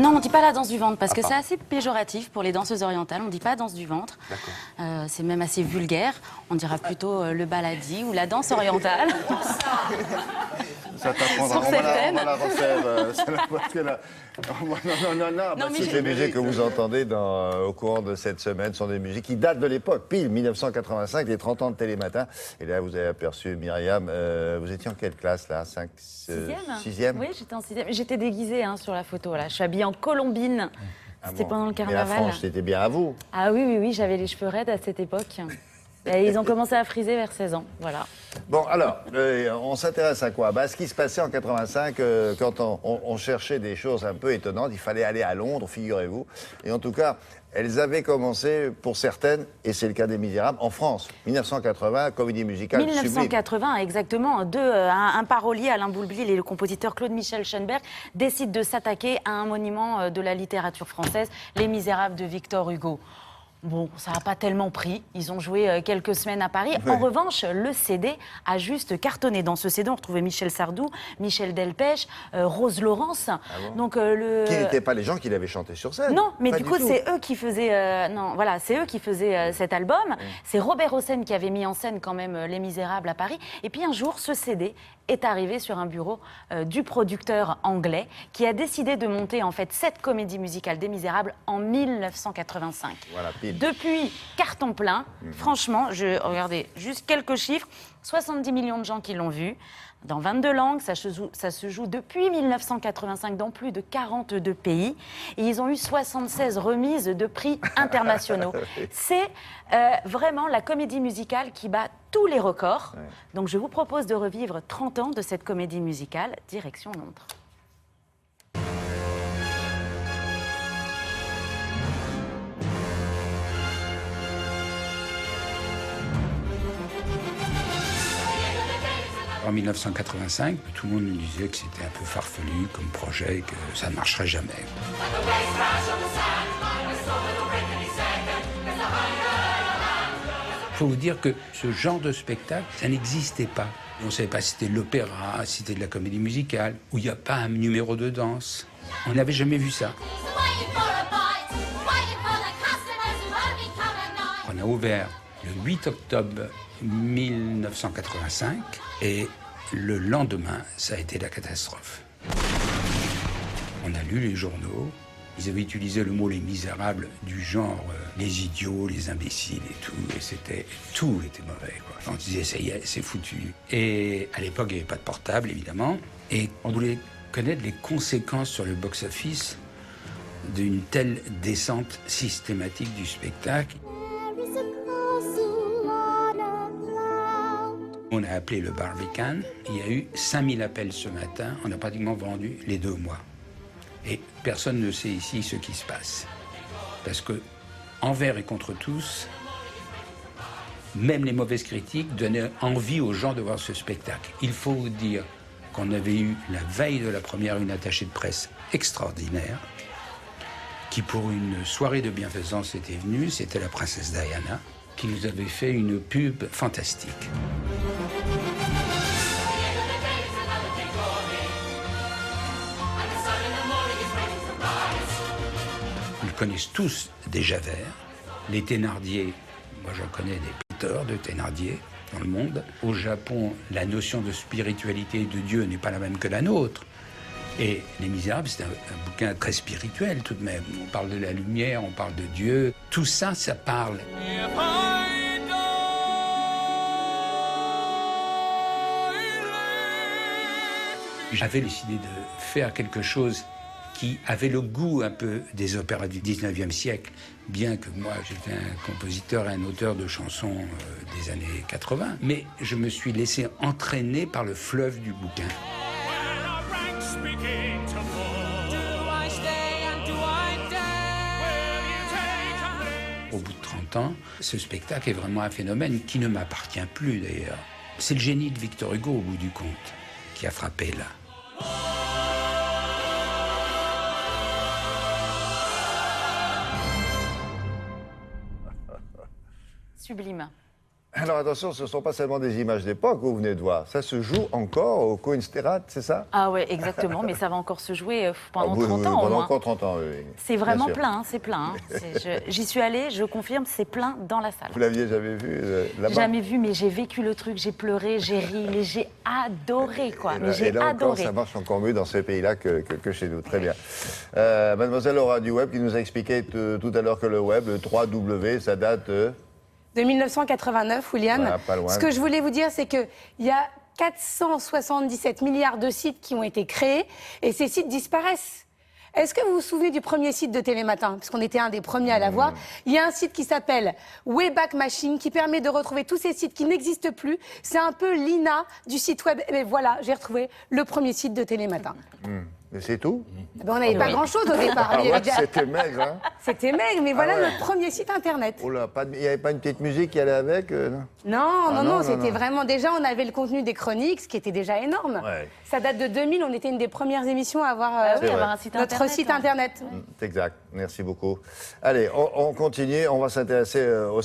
Non, on dit pas la danse du ventre parce que c'est assez péjoratif pour les danseuses orientales. On dit pas danse du ventre. C'est même assez vulgaire. On dira plutôt le baladi ou la danse orientale. Ça t'apprendra. On va la refaire. Non, toutes les musiques que vous entendez au cours de cette semaine sont des musiques qui datent de l'époque, pile 1985, les 30 ans de Télématin. Et là, vous avez aperçu Myriam. Vous étiez en quelle classe, là? 5, 6e? Oui, j'étais en 6e. J'étais déguisée sur la photo, là. Je suis habillée en colombine. C'était pendant le carnaval. Mais la frange, c'était bien à vous. Ah oui, j'avais les cheveux raides à cette époque. Et ils ont commencé à friser vers 16 ans, voilà. Bon, alors, on s'intéresse à quoi? Ce qui se passait en 85, quand on cherchait des choses un peu étonnantes, il fallait aller à Londres, figurez-vous. Et en tout cas, elles avaient commencé, pour certaines, et c'est le cas des Misérables, en France. 1980, comédie musicale 1980, sublime. Exactement. Un parolier, Alain Boulblil, et le compositeur Claude-Michel Schoenberg décident de s'attaquer à un monument de la littérature française, Les Misérables de Victor Hugo. Bon, ça n'a pas tellement pris. Ils ont joué quelques semaines à Paris. Ouais. En revanche, le CD a juste cartonné. Dans ce CD, on retrouvait Michel Sardou, Michel Delpech, Rose Laurence. Ah bon. Donc, Qui n'étaient pas les gens qui l'avaient chanté sur scène. Non, mais du coup, c'est eux qui faisaient. C'est eux qui faisaient cet album. C'est Robert Hossein qui avait mis en scène quand même Les Misérables à Paris. Et puis un jour, ce CD est arrivé sur un bureau du producteur anglais qui a décidé de monter en fait cette comédie musicale des Misérables en 1985. Voilà, pile. Depuis, carton plein. Franchement, regardez, juste quelques chiffres. 70 millions de gens qui l'ont vu. Dans 22 langues, ça se joue depuis 1985 dans plus de 42 pays. Et ils ont eu 76 remises de prix internationaux. C'est vraiment la comédie musicale qui bat tous les records. Ouais. Donc je vous propose de revivre 30 ans de cette comédie musicale, direction Londres. En 1985, tout le monde nous disait que c'était un peu farfelu comme projet et que ça ne marcherait jamais. Il faut vous dire que ce genre de spectacle, ça n'existait pas. On ne savait pas si c'était de l'opéra, si c'était de la comédie musicale, où il n'y a pas un numéro de danse. On n'avait jamais vu ça. On a ouvert le 8 octobre 1985 et le lendemain, ça a été la catastrophe. On a lu les journaux, ils avaient utilisé le mot les misérables du genre les idiots, les imbéciles et tout était mauvais, quoi. On disait ça y est, c'est foutu. Et à l'époque, il n'y avait pas de portable, évidemment, et on voulait connaître les conséquences sur le box-office d'une telle descente systématique du spectacle. On a appelé le Barbican. Il y a eu 5000 appels ce matin. On a pratiquement vendu les 2 mois. Et personne ne sait ici ce qui se passe. Parce que, envers et contre tous, même les mauvaises critiques donnaient envie aux gens de voir ce spectacle. Il faut vous dire qu'on avait eu la veille de la première une attachée de presse extraordinaire qui, pour une soirée de bienfaisance, était venue. C'était la princesse Diana qui nous avait fait une pub fantastique. Ils connaissent tous des Javert, les Thénardier. Moi, j'en connais des péteurs de Thénardier dans le monde. Au Japon, la notion de spiritualité et de Dieu n'est pas la même que la nôtre. Et Les Misérables, c'est un bouquin très spirituel tout de même. On parle de la lumière, on parle de Dieu. Tout ça, ça parle. J'avais décidé de faire quelque chose qui avait le goût un peu des opéras du 19e siècle, bien que moi j'étais un compositeur et un auteur de chansons des années 80, mais je me suis laissé entraîner par le fleuve du bouquin. Au bout de 30 ans, ce spectacle est vraiment un phénomène qui ne m'appartient plus d'ailleurs. C'est le génie de Victor Hugo au bout du compte qui a frappé là. Sublime. Alors attention, ce ne sont pas seulement des images d'époque que vous venez de voir. Ça se joue encore au Coïnsterat, c'est ça? Ah ouais, exactement, mais ça va encore se jouer pendant 30 ans au Pendant moins. encore 30 ans, oui. C'est vraiment plein, hein, c'est plein. Hein. J'y suis allée, je confirme, c'est plein dans la salle. Vous l'aviez jamais vu là-bas? Jamais vu, mais j'ai vécu le truc, j'ai pleuré, j'ai ri, mais j'ai adoré, quoi. Mais j'ai et là encore, adoré. ça marche encore mieux dans ce pays-là que chez nous. Très bien. Mademoiselle Laura du Web qui nous a expliqué tout à l'heure que le Web, le 3W, ça date... De 1989, William. Voilà, pas loin. Ce que je voulais vous dire, c'est qu'il y a 477 milliards de sites qui ont été créés et ces sites disparaissent. Est-ce que vous vous souvenez du premier site de Télématin? Parce qu'on était un des premiers à l'avoir. Il y a un site qui s'appelle Wayback Machine qui permet de retrouver tous ces sites qui n'existent plus. C'est un peu l'INA du site web. Mais voilà, j'ai retrouvé le premier site de Télématin. Mais c'est tout? Eh ben, on n'avait pas grand-chose au départ. Ah Il y avait ouais, déjà- c'était maigre, hein? C'était maigre, mais voilà ouais. notre premier site internet. Oh là, il n'y avait pas une petite musique qui allait avec non? Non, non, c'était non. vraiment... Déjà, on avait le contenu des chroniques, ce qui était déjà énorme. Ouais. Ça date de 2000, on était une des premières émissions à avoir Ah oui, vrai. avoir un site notre internet, site hein. internet. C'est exact. Merci beaucoup. Allez, on continue. On va s'intéresser au